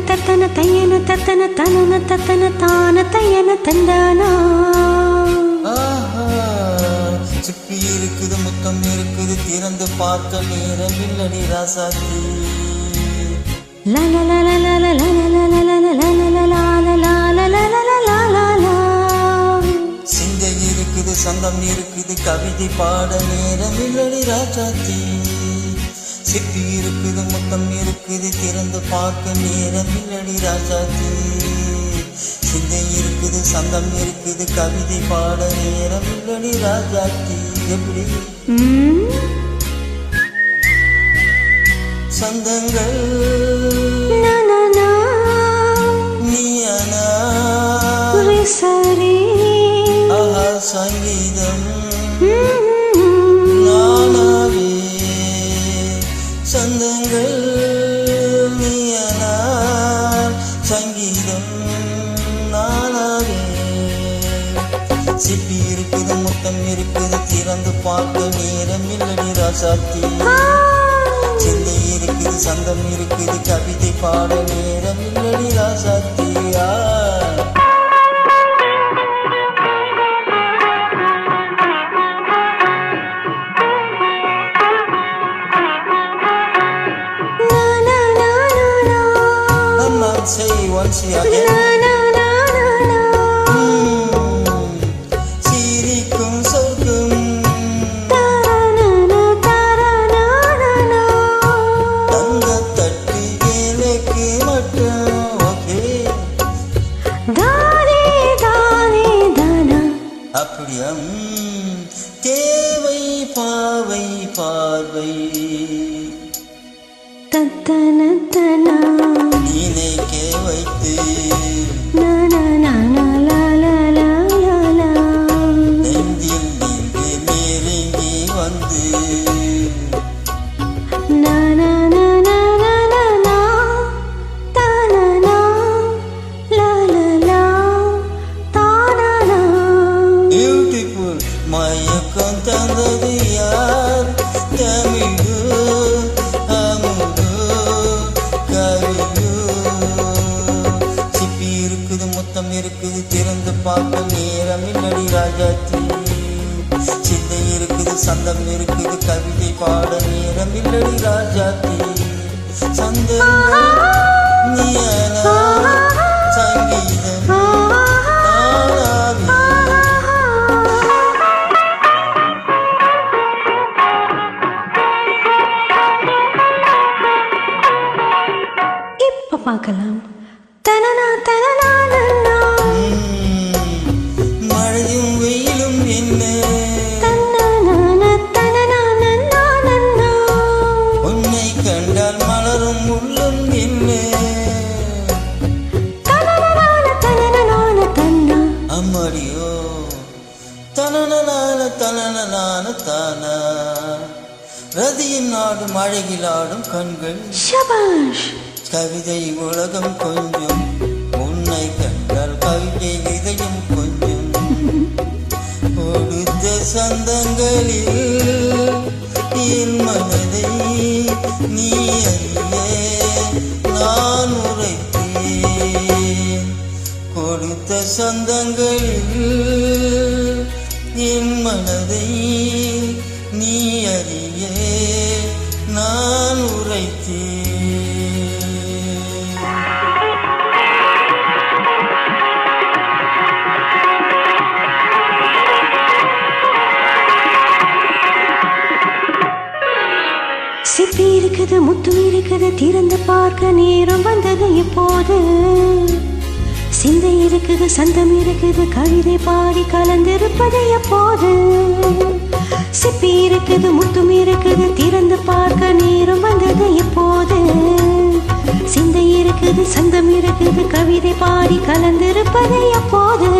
தத்தன தையன தத்தன தனன தத்தன தான தையன தந்தானா. சிப்பி இருக்குது முத்தம் இருக்குது திறந்து பார்க்க நேரம் இல்லடி ராசாத்தி. சிந்தை இருக்குது சந்தம் இருக்குது கவிதை பாட நேரம் இல்லடி ராசாத்தி. சிப்பி இருக்குது முத்தம் இருக்குது திறந்து பார்க்க நேரம் இல்லடி ராசாத்தி. சிந்தை இருக்குது சந்தம் இருக்குது கவிதை பாட நேரம் இல்லடி ராஜாத்தி. எப்படி சந்தங்கள் நீயனா ஆஹா சங்கீதம் நானாவே. சந்தங்கள் நீயனா சங்கீதம் நானாவே. சிப்பி இருக்குது முத்தம் இருக்குது திறந்து பார்க்க நேரம் இல்லடி ராசாத்தி. சிந்தை இருக்குது சந்தம் இருக்குது கவிதை பாட நேரம் இல்லடி ராசாத்தியா. Say once again. சிரிக்கும் சொர்க்கம் தங்க தட்டு எனக்கு மட்டும். ஓகே அப்படியா? தேவை பாவை பார்வை நினைக்க வைத்து நெஞ்சில் நீங்க நெருங்கி வந்து பியூட்டிஃபுல் மயக்கம் தந்தது யார்? தமிழோ அமுதோ கவியோ. சிப்பி இருக்குது முத்தம் இருக்குது திறந்து பார்க்க நேரம் இல்லடி ராஜாத்தி. சிந்தை இருக்குது சந்தம் இருக்குது கவிதை பாட நேரம் இல்லடி ராஜாத்தி. சந்தங்கள் நீயனா சங்கீதம் நானாவே. இப்ப பார்க்கலாம். தனனா தனனா நன்னா மழையும் வெயிலும் என்ன தனனா தனனா நன்னா நன்னா உன்னை கண்டால் மலரும் உள்ளம் என்ன தனனா தனனா தன்னா. அம்மாடியோ தனனனான தனனனான தானா. ரதியின் நாடும் அழகிலாடும் கண்கள் ஷபாஷ். கவிதை உலகம் கொஞ்சம் உன்னை கண்டால் கவிதை இதயம் கொஞ்சம். கொடுத்த சந்தங்களில் என் மனதை நீ அறிய நான் உரைத்தேன். கொடுத்த சந்தங்களில் என் மனதை நீ அறிய நான் உரைத்தேன். சிப்பி இருக்குது முத்து இருக்குது திறந்து பார்க்க நேரம் வந்தது இப்போது. சிந்தை இருக்குது சந்தம் இருக்குது கவிதை பாடி கலந்திருப்பது எப்போது. சிப்பி இருக்குது முத்தும் இருக்குது திறந்து பார்க்க நேரம் வந்தது இப்போது. சிந்தை இருக்குது சந்தம் இருக்குது கவிதை பாடி கலந்திருப்பது எப்போது.